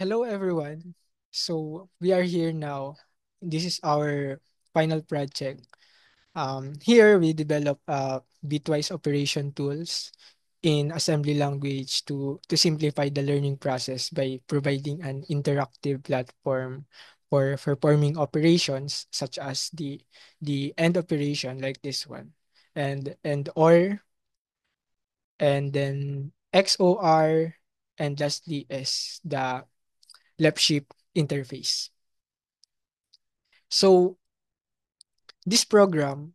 Hello, everyone. So we are here now. This is our final project. Here we develop bitwise operation tools in assembly language to simplify the learning process by providing an interactive platform for performing operations such as the end operation like this one and or and then XOR and just the S, the left shift interface. So this program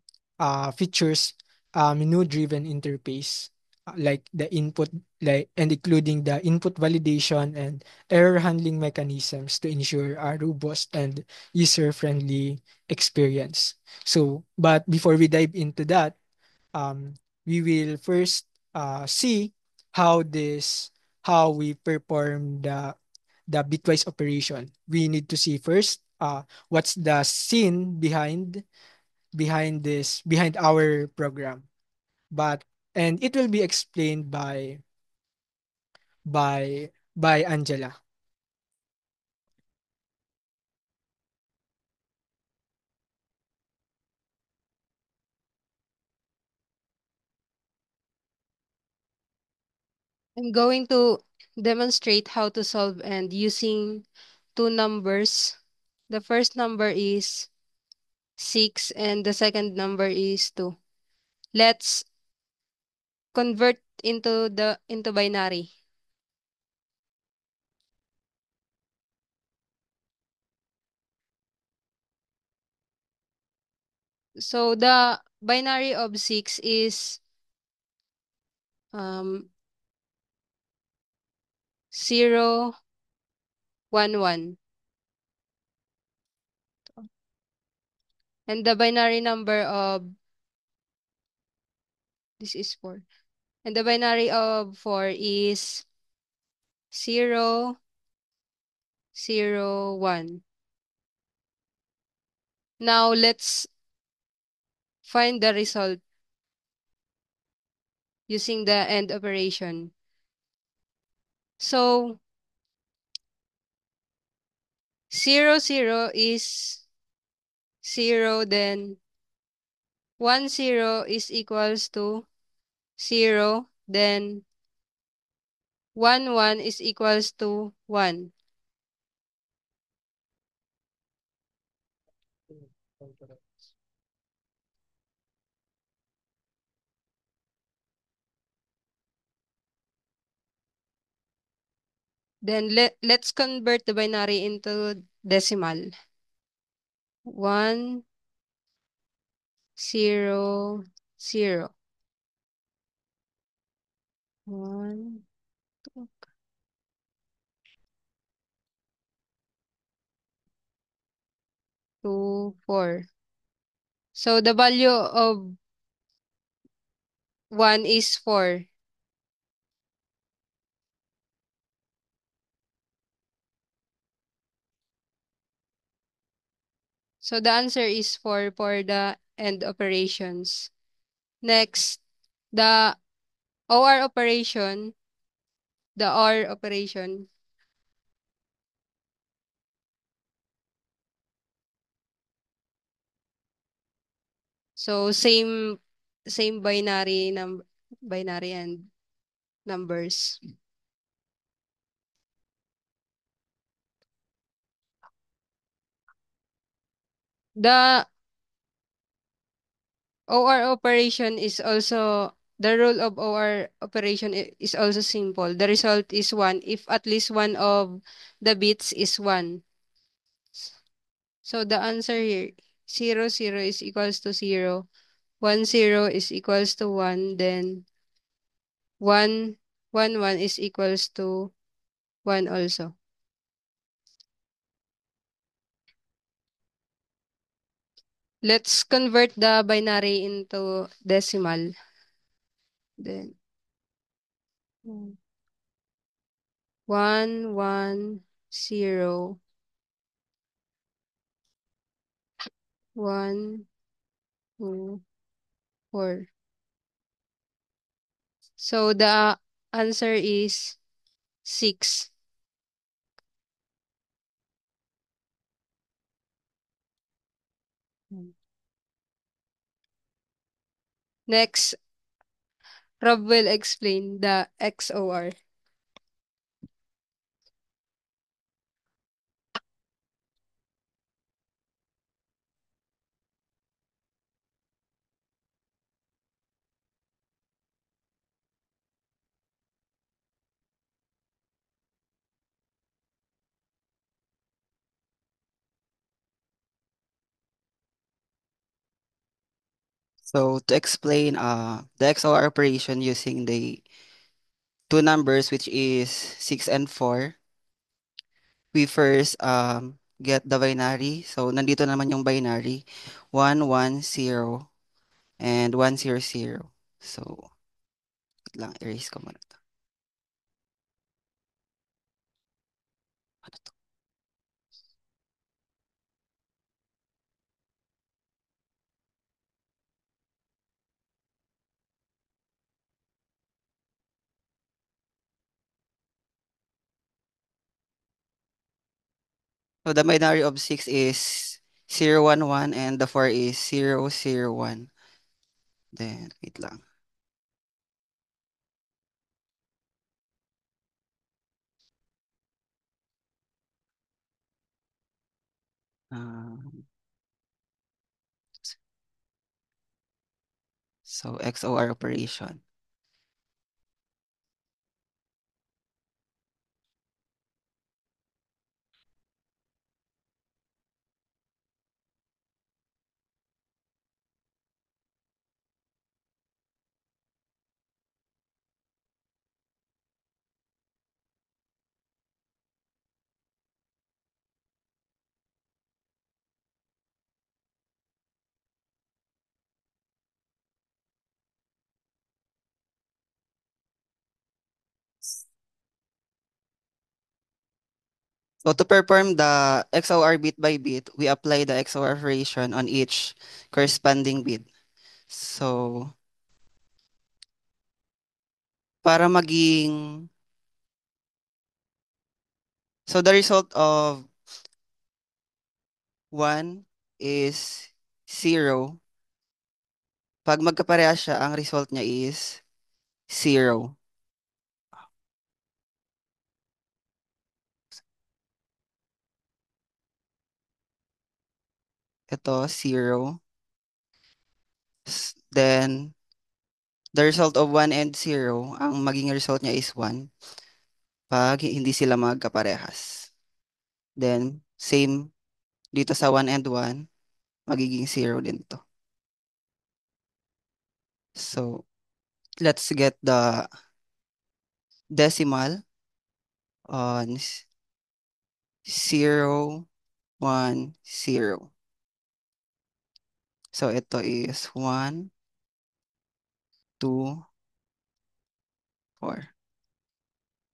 features a menu-driven interface like the input like and including the input validation and error handling mechanisms to ensure a robust and user-friendly experience. So, but before we dive into that, um, we will first see how this how we perform the bitwise operation. We need to see first what's the scene behind our program. But and it will be explained by Angela. I'm going to demonstrate how to solve and using two numbers. The first number is 6 and the second number is 2. Let's convert into binary. So the binary of 6 is um 0 1 1, and the binary number of this is 4. And the binary of 4 is 0 0 1. Now let's find the result using the AND operation. So 0 0 is 0, then 1 0 is equals to 0, then 1 1 is equals to 1. Then let's convert the binary into decimal. 1 0 0. 1 2 4. So the value of 1 is 4. So the answer is 4 for the AND operations. Next, the OR operation, the OR operation. So same binary and numbers. The OR operation is also the rule of OR operation is also simple. The result is 1 if at least one of the bits is 1. So the answer here, 0 0 is equals to 0, 1 0 is equals to 1, then 1 1 1 is equals to 1 also. Let's convert the binary into decimal. Then 1 1 0 1 2 4. So the answer is 6. Next, Rob will explain the XOR. So to explain the XOR operation using the two numbers which is 6 and 4, we first get the binary. So nandito naman yung binary, 110 and 100. So wait lang, erase ko muna to. Ano to? So the binary of 6 is 011 and the 4 is 001. Then wait lang. Um, so XOR operation. So to perform the XOR bit by bit, we apply the XOR operation on each corresponding bit. So para maging so the result of 1 is 0. Pag magkaparehas siya, ang result niya is 0. Ito 0. Then the result of 1 and 0, ang maging result niya is 1 pag hindi sila magkaparehas. Then same dito sa 1 and 1, magiging 0 din to. So let's get the decimal on 010. So ito is 1, 2, 4.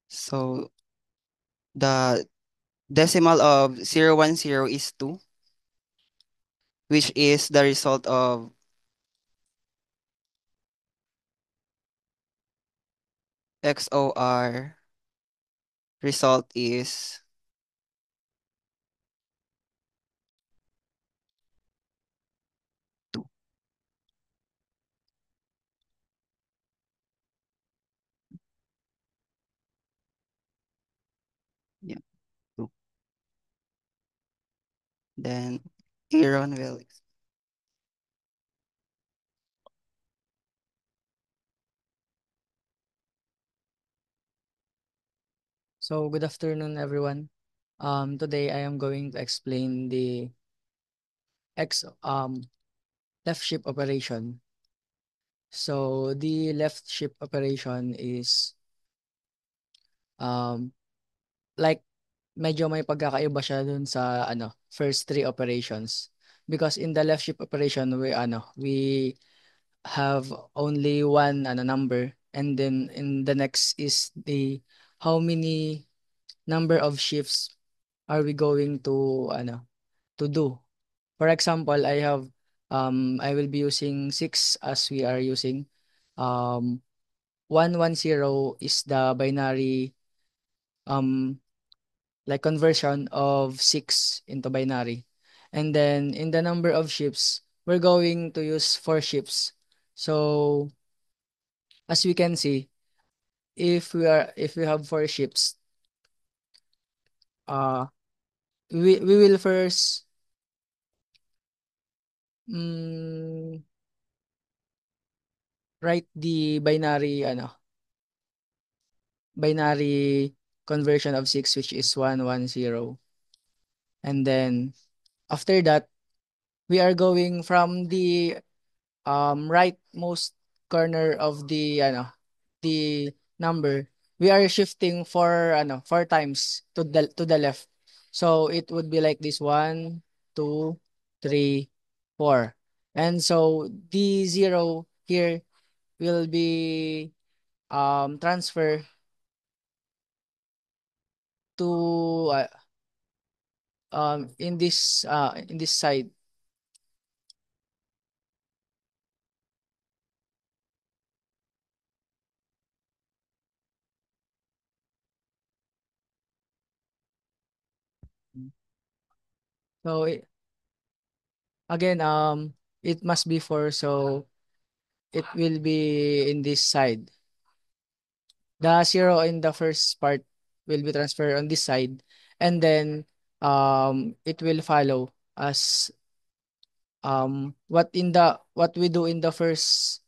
So the decimal of 010 is 2, which is the result of XOR result is 2. Yeah, 2. Then Aaron will. So, good afternoon, everyone. Today I am going to explain the X left shift operation. So, the left shift operation is um like medyo may pagkakaiba siya dun sa first three operations. Because in the left shift operation we have only one number, and then in the next is the how many number of shifts are we going to do. For example, I will be using 6 as we are using. 110 is the binary um like conversion of 6 into binary. And then in the number of ships, we're going to use 4 ships So as we can see, if we have four ships, uh we will first mm, write the binary conversion of 6, which is 110. And then after that, we are going from the rightmost corner of the number. We are shifting four times to the left. So it would be like this: 1, 2, 3, 4. And so the zero here will be transfer to in this side. So again, it must be 4, so it will be in this side. The zero in the first part will be transferred on this side, and then it will follow as what we do in the first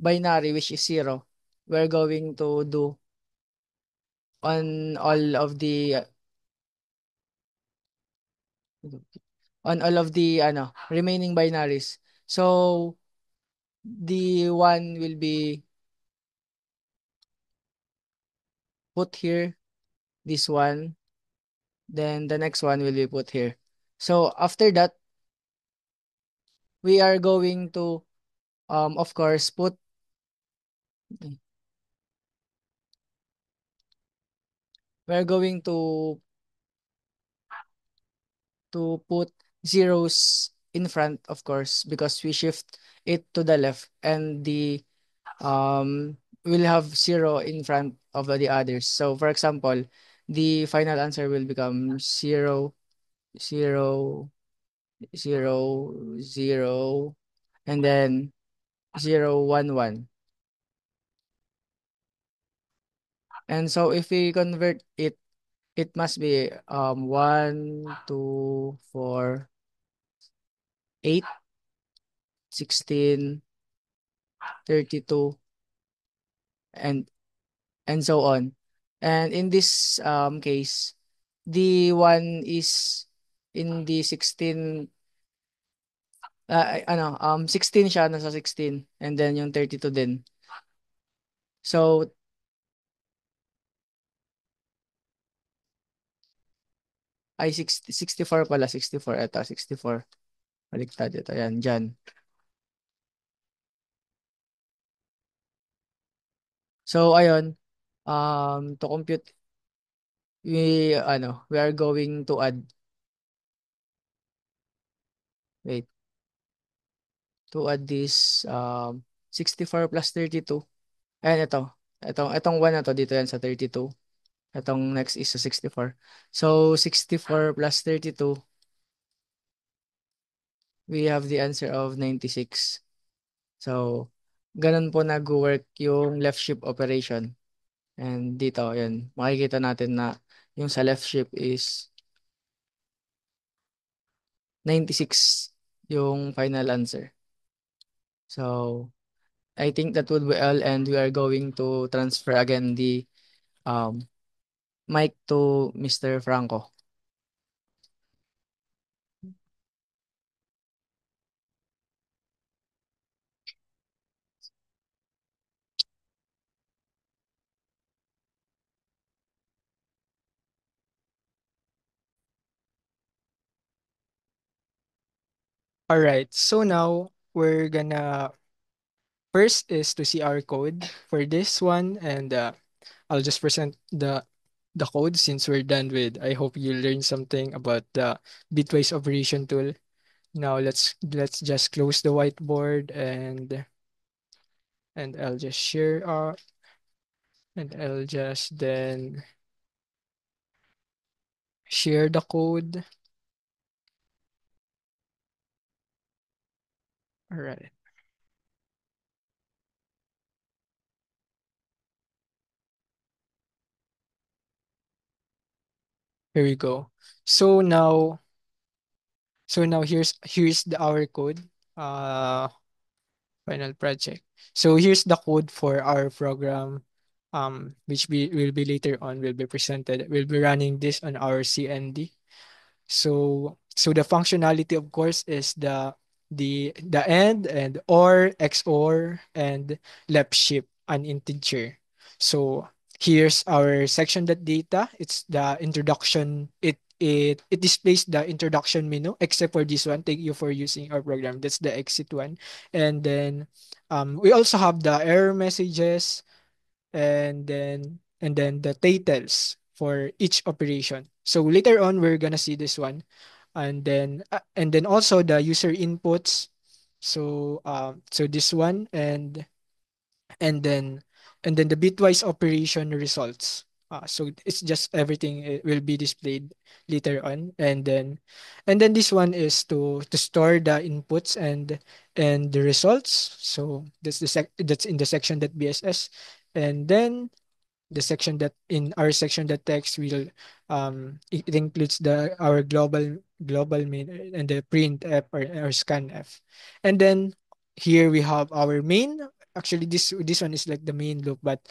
binary, which is 0. We're going to do on all of the remaining binaries. So the one will be put here, this one, then the next one will be put here. So after that, we are going to of course we're going to put zeros in front, of course, because we shift it to the left, and the will have 0 in front of the others. So for example, the final answer will become 0, 0, 0, 0, and then 0, 1, 1. And so if we convert it, it must be 1, 2, 4, 8, 16, 32, and so on. And in this case, the one is in the 16, 16 siya, nasa 16, and then yung 32 din. So ay 64 pala, 64, eto 64. Baliktad ito, yan, dyan. So ayun, to compute, we are going to add, wait, to add this 64 plus 32. Ayan, itong 1 na to, dito yan sa 32. Itong next is sa 64. So 64 plus 32, we have the answer of 96. So ganun po nag-work yung left shift operation. And dito, yan, makikita natin na yung sa left shift is 96 yung final answer. So I think that would be all, and we are going to transfer again the um, mic to Mr. Franco. All right. So now we're gonna first is to see our code for this one, and I'll just present the code since we're done with. I hope you learned something about the bitwise operation tool. Now let's just close the whiteboard, and I'll just share and I'll just then share the code. All right. Here we go. So now, here's our code. Uh, Final project. So here's the code for our program, which we will be later on will be presented. We'll be running this on our CND. So the functionality, of course, is the AND and OR, XOR, and left shift an integer. So here's our section.data. It's the introduction. It displays the introduction menu, except for this one. Thank you for using our program. That's the exit one. And then we also have the error messages, and then the titles for each operation. So later on we're gonna see this one, and then also the user inputs. So this one, and then the bitwise operation results. So it's just everything will be displayed later on, and then this one is to store the inputs and the results. So that's in the section that BSS, and then the section that in our section that text will it includes the our global main and the printf or scanf, and then here we have our main. Actually, this one is like the main loop, but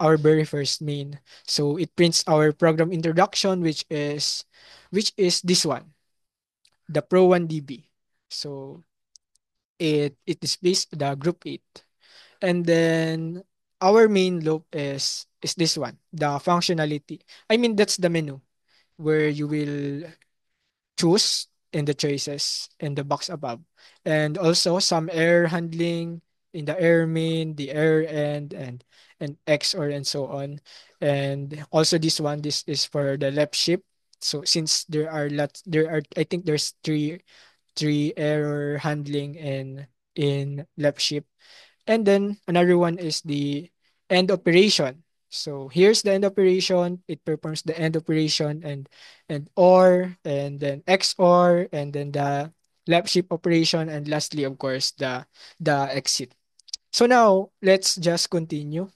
our very first main. So it prints our program introduction, which is this one, the Pro1DB. So it displays the group 8. And then our main loop is this one, the functionality. I mean, that's the menu where you will choose in the choices in the box above. And also some error handling in the error main, the error end, and XOR and so on. And also this is for the left shift. So since there are I think there's three error handling in left shift, and then another one is the end operation. So here's the end operation. It performs the end operation and OR, and then XOR, and then the left shift operation, and lastly, of course, the exit. So now let's just continue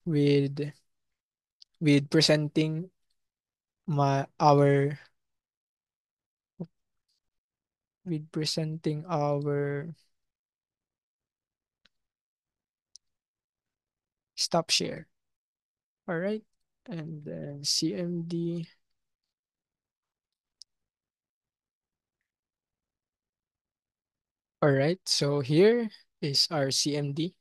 with presenting my our with presenting our stop share. All right, and then CMD. All right, so here is our CMD.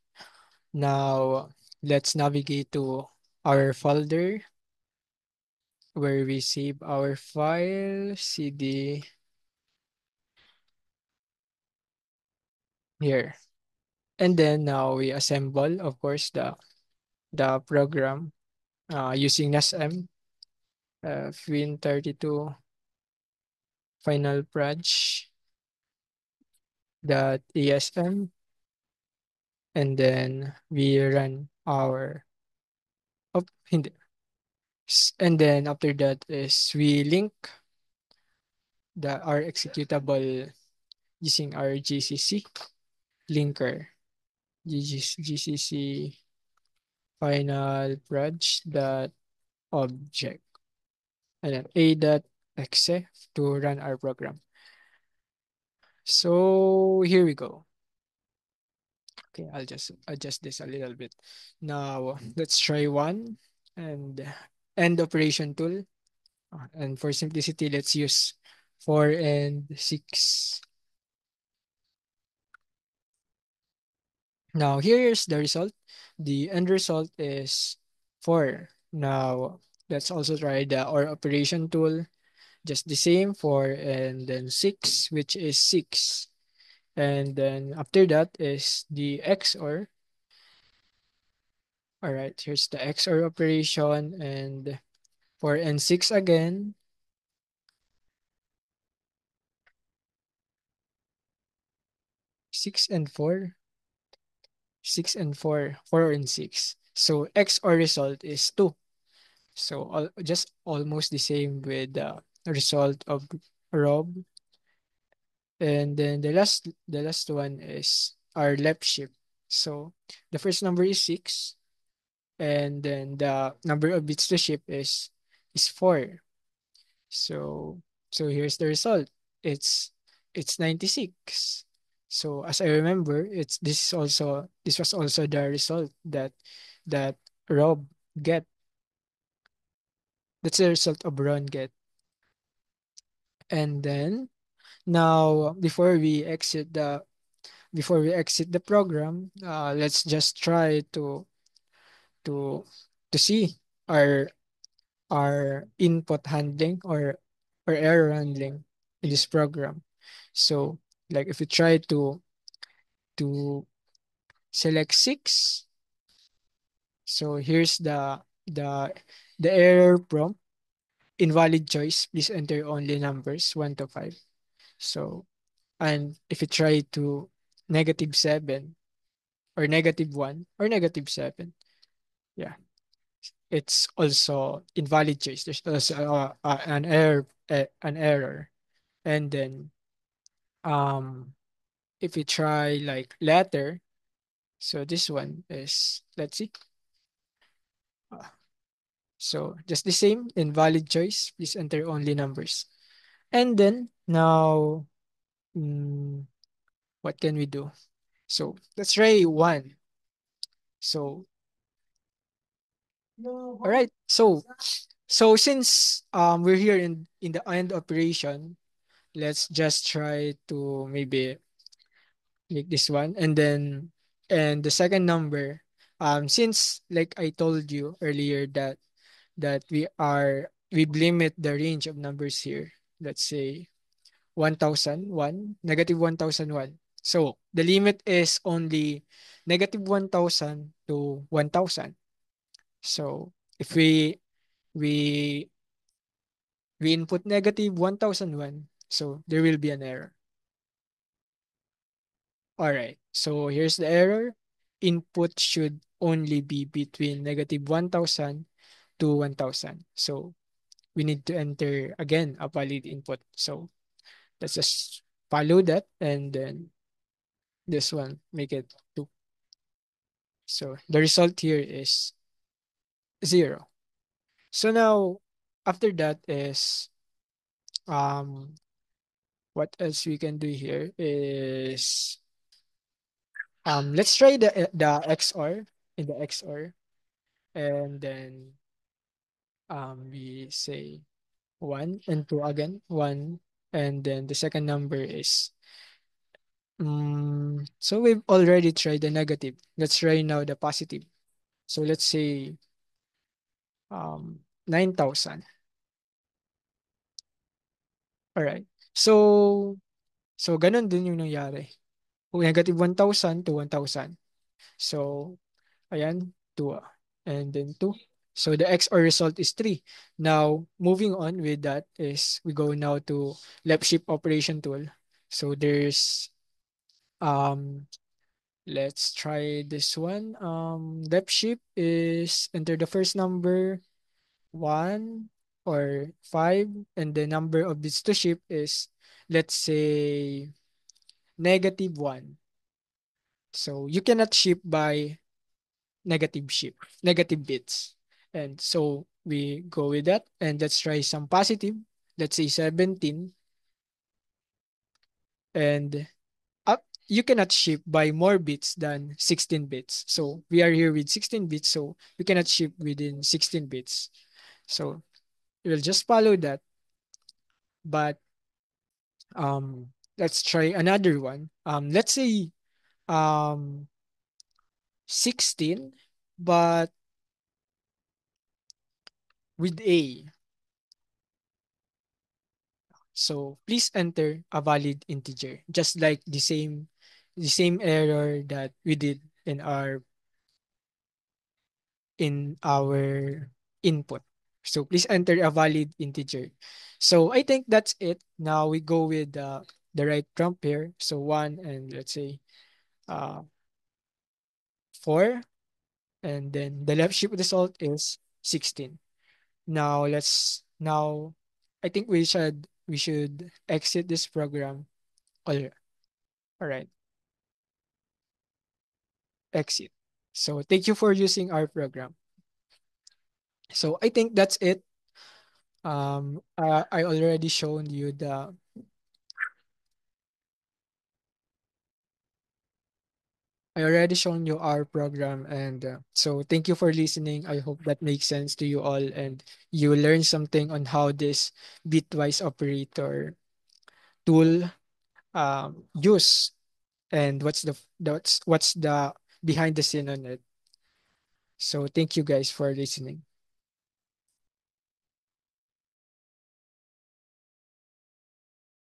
Now, let's navigate to our folder where we save our file, CD here. And then now we assemble, of course, the program using NASM, Win32 final proj dot ASM, and then we run our, oh, hindi. And then after that is we link our executable using our GCC linker, GCC final proj dot object, and then a dot exe to run our program. So here we go. Okay, I'll just adjust this a little bit. Now let's try one and end operation tool. And for simplicity, let's use 4 and 6. Now here's the result. The end result is 4. Now let's also try the OR operation tool. Just the same, 4 and then 6, which is 6. And then after that is the XOR. All right, here's the XOR operation, and 4 and 6 again. 6 and 4. 6 and 4. 4 and 6. So XOR result is 2. So just almost the same with the result of Rob. And then the last one is our left shift. So the first number is 6, and then the number of bits to ship is 4. So here's the result. It's 96. So as I remember, this was also the result that Rob get. That's the result of Ron get. And then now before we exit the program, let's just try to to see our our input handling or error handling in this program. So like if we try to select 6, so here's the error prompt: invalid choice, please enter only numbers 1 to 5. So, and if you try to -7 or -1 or -7, yeah, it's also invalid choice. There's also an error. And then if we try like letter, so this one is, let's see. Uh, so just the same, invalid choice, please enter only numbers. And then now, mm, what can we do? So let's try 1. So all right. So since we're here in the end operation, let's just try to maybe make this one, and the second number, since like I told you earlier that we limit the range of numbers here. Let's say 1001, -1001. So the limit is only -1000 to 1000. So if we we input -1001, so there will be an error. All right. So here's the error. Input should only be between -1000 to 1000. So we need to enter again a valid input. So let's just follow that, and then this one, make it 2. So the result here is 0. So now after that is, um what else we can do here is, let's try the XOR in the XOR, and then we say 1 and 2 again, 1, and then the second number is, so we've already tried the negative. Let's try now the positive. So let's say 9,000. All right. So ganun din yung nangyari. -1,000 to 1,000. So ayan, 2, and then 2. So the XOR result is 3. Now, moving on with that is we go now to left shift operation tool. So there's, um let's try this one. Left shift is enter the first number 1 or 5, and the number of bits to ship is, let's say, -1. So you cannot ship by negative bits. And so we go with that, and let's try some positive. Let's say 17, and you cannot ship by more bits than 16 bits. So we are here with 16 bits, so we cannot ship within 16 bits. So we'll just follow that. But let's try another one. Let's say 16, but with A. So please enter a valid integer, just like the same error that we did in our input. So please enter a valid integer. So I think that's it. Now we go with the right prompt here. So 1, and let's say uh 4, and then the left shift result is 16. Now I think we should exit this program, All, all right, exit. So thank you for using our program. So I think that's it. I already shown you the I already shown you our program, and so thank you for listening. I hope that makes sense to you all, and you learn something on how this bitwise operator tool use, and what's the behind the scene on it. So thank you guys for listening.